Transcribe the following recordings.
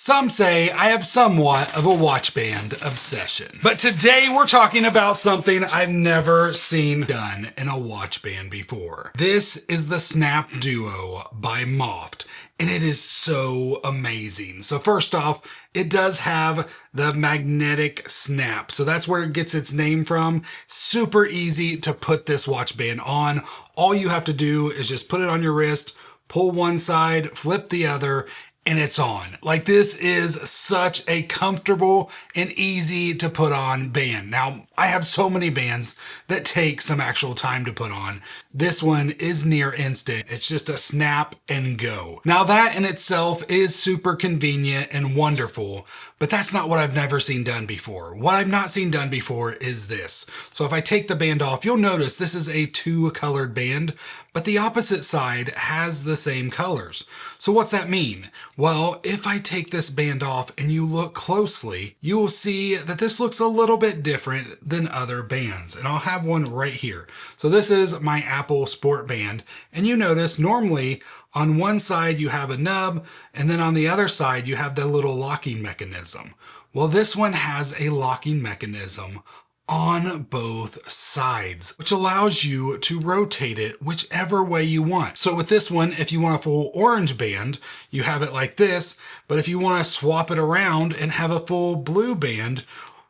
Some say I have somewhat of a watch band obsession. But today we're talking about something I've never seen done in a watch band before. This is the SnapDuo by Moft, and it is so amazing. So first off, it does have the magnetic snap. So that's where it gets its name from. Super easy to put this watch band on. All you have to do is just put it on your wrist, pull one side, flip the other, and it's on. Like, this is such a comfortable and easy to put on band. Now, I have so many bands that take some actual time to put on. This one is near instant. It's just a snap and go. Now, that in itself is super convenient and wonderful, but that's not what I've never seen done before. What I've not seen done before is this. So if I take the band off, you'll notice this is a two-colored band, but the opposite side has the same colors. So what's that mean? Well, if I take this band off and you look closely, you will see that this looks a little bit different than other bands. And I'll have one right here. So this is my Apple Sport band. And you notice normally on one side you have a nub, and then on the other side you have the little locking mechanism. Well, this one has a locking mechanism on both sides, which allows you to rotate it whichever way you want. So with this one, if you want a full orange band, you have it like this, but if you want to swap it around and have a full blue band,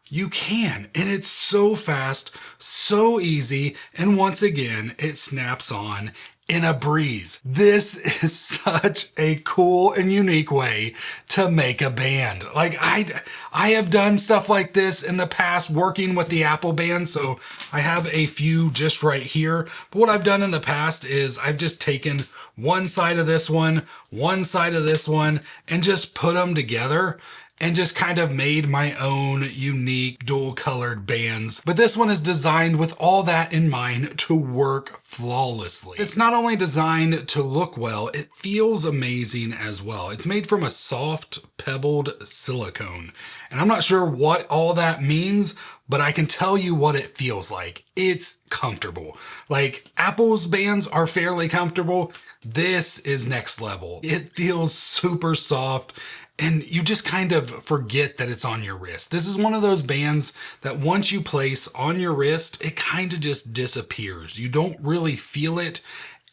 you can. And it's so fast, so easy, and once again, it snaps on in a breeze. This is such a cool and unique way to make a band. Like, I have done stuff like this in the past working with the Apple band, so I have a few just right here. But what I've done in the past is I've just taken one side of this one side of this one, and just put them together and just kind of made my own unique dual colored bands. But this one is designed with all that in mind to work flawlessly. It's not only designed to look well, it feels amazing as well. It's made from a soft pebbled silicone. And I'm not sure what all that means, but I can tell you what it feels like. It's comfortable. Like, Apple's bands are fairly comfortable. This is next level. It feels super soft, and you just kind of forget that it's on your wrist. This is one of those bands that once you place on your wrist, it kind of just disappears. You don't really feel it,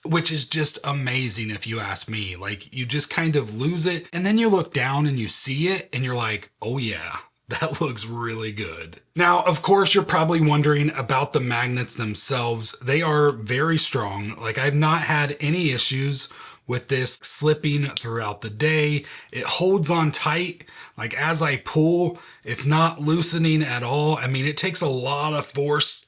which is just amazing if you ask me. Like, you just kind of lose it, and then you look down and you see it, and you're like, oh yeah, that looks really good. Now, of course, you're probably wondering about the magnets themselves. They are very strong. Like, I've not had any issues with this slipping throughout the day. It holds on tight. Like, as I pull, it's not loosening at all. I mean, it takes a lot of force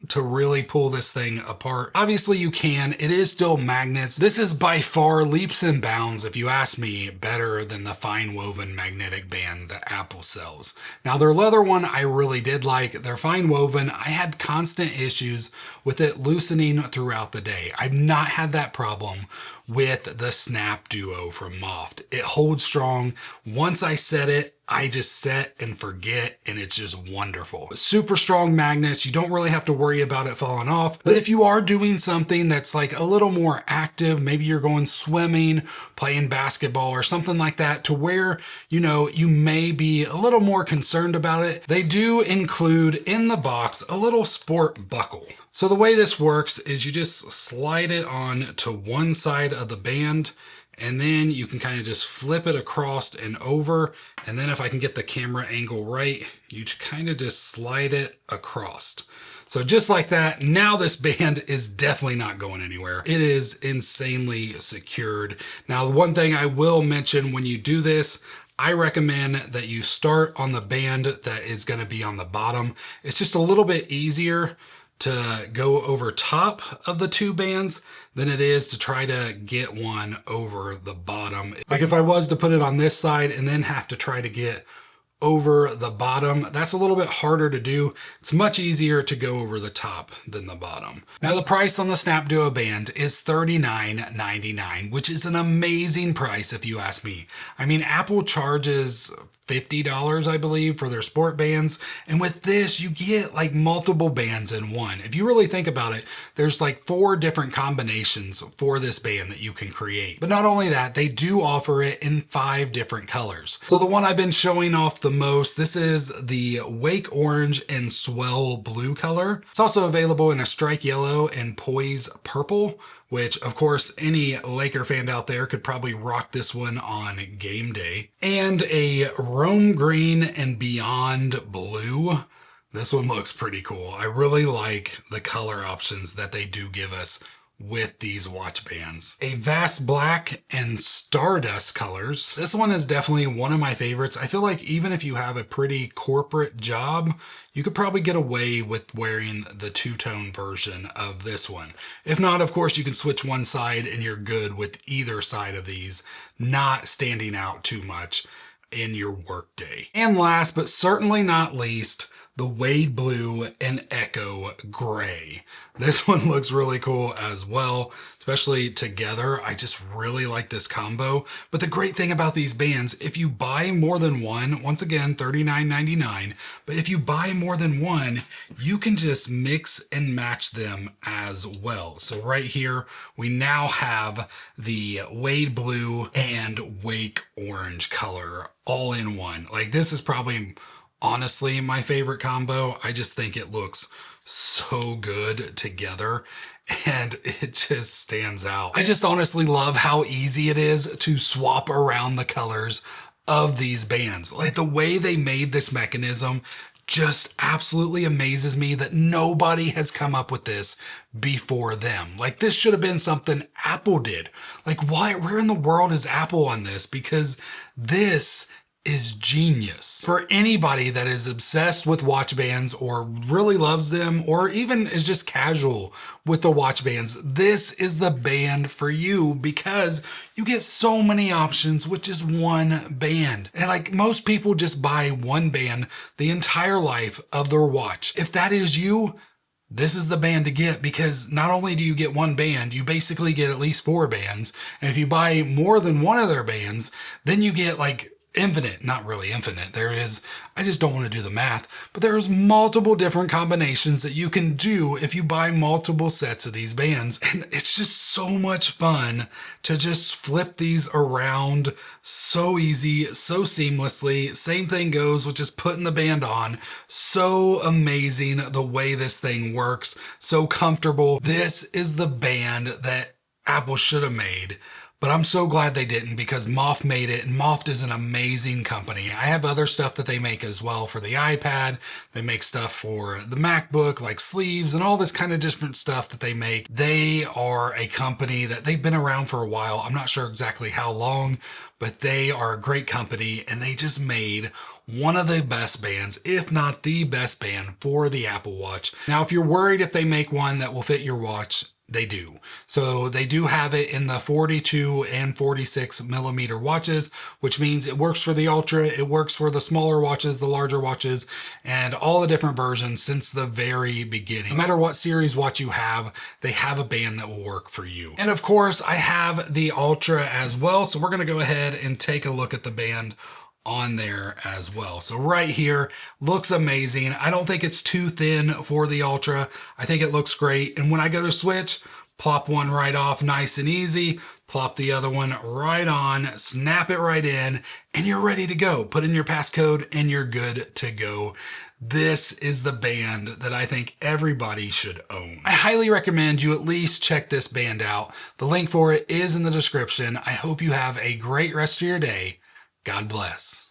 to really pull this thing apart. Obviously you can, it is still magnets. This is by far leaps and bounds, if you ask me, better than the FineWoven magnetic band that Apple sells. Now, their leather one I really did like. Their FineWoven, I had constant issues with it loosening throughout the day. I've not had that problem with the SnapDuo from Moft. It holds strong. Once I set it, I just set and forget, and it's just wonderful. Super strong magnets. You don't really have to worry about it falling off. But if you are doing something that's like a little more active, maybe you're going swimming, playing basketball or something like that, to where, you know, you may be a little more concerned about it, they do include in the box a little sport buckle. So the way this works is you just slide it on to one side of the band, and then you can kind of just flip it across and over. And then if I can get the camera angle right, you kind of just slide it across. So just like that, now this band is definitely not going anywhere. It is insanely secured. Now, the one thing I will mention when you do this, I recommend that you start on the band that is going to be on the bottom. It's just a little bit easier to go over top of the two bands than it is to try to get one over the bottom. Like, if I was to put it on this side and then have to try to get over the bottom, that's a little bit harder to do. It's much easier to go over the top than the bottom. Now, the price on the SnapDuo band is $39.99, which is an amazing price if you ask me. I mean, Apple charges $50, I believe, for their sport bands. And with this, you get like multiple bands in one. If you really think about it, there's like 4 different combinations for this band that you can create. But not only that, they do offer it in 5 different colors. So the one I've been showing off the most, this is the Wake Orange and Swell Blue color. It's also available in a strike yellow and Poise Purple, which of course any Laker fan out there could probably rock this one on game day. And a Rome Green and Beyond Blue. This one looks pretty cool. I really like the color options that they do give us with these watch bands. A Vast Black and Stardust colors. This one is definitely one of my favorites. I feel like even if you have a pretty corporate job, you could probably get away with wearing the two-tone version of this one. If not, of course, you can switch one side and you're good with either side of these, not standing out too much in your workday. And last but certainly not least, the Wade Blue and Echo Gray. This one looks really cool as well, especially together. I just really like this combo. But the great thing about these bands, if you buy more than one, once again, $39.99, but if you buy more than one, you can just mix and match them as well. So right here, we now have the Wade Blue and Wake Orange color all in one. Like, this is probably honestly my favorite combo. I just think it looks so good together and it just stands out. I just honestly love how easy it is to swap around the colors of these bands. Like, the way they made this mechanism just absolutely amazes me that nobody has come up with this before them. Like, this should have been something Apple did. Like, where in the world is Apple on this? Because this is genius. For anybody that is obsessed with watch bands or really loves them, or even is just casual with the watch bands, this is the band for you because you get so many options with just one band. And like, most people just buy one band the entire life of their watch. If that is you, this is the band to get, because not only do you get one band, you basically get at least 4 bands. And if you buy more than one of their bands, then you get like infinite, not really infinite. There is, I just don't want to do the math, but there's multiple different combinations that you can do if you buy multiple sets of these bands. And it's just so much fun to just flip these around so easy, so seamlessly. Same thing goes with just putting the band on. So amazing the way this thing works, so comfortable. This is the band that Apple should have made. But I'm so glad they didn't, because Moft made it, and Moft is an amazing company. I have other stuff that they make as well for the iPad. They make stuff for the MacBook, like sleeves and all this kind of different stuff that they make. They are a company that they've been around for a while. I'm not sure exactly how long, but they are a great company, and they just made one of the best bands, if not the best band, for the Apple Watch. Now, if you're worried if they make one that will fit your watch, they do. So they do have it in the 42 and 46 millimeter watches, which means it works for the Ultra, it works for the smaller watches, the larger watches, and all the different versions since the very beginning. No matter what series watch you have, they have a band that will work for you. And of course, I have the Ultra as well, so we're gonna go ahead and take a look at the band on there as well. So right here, looks amazing. I don't think it's too thin for the Ultra. I think it looks great. And when I go to switch, plop one right off nice and easy, plop the other one right on, snap it right in, and you're ready to go. Put in your passcode and you're good to go. This is the band that I think everybody should own. I highly recommend you at least check this band out. The link for it is in the description. I hope you have a great rest of your day. God bless.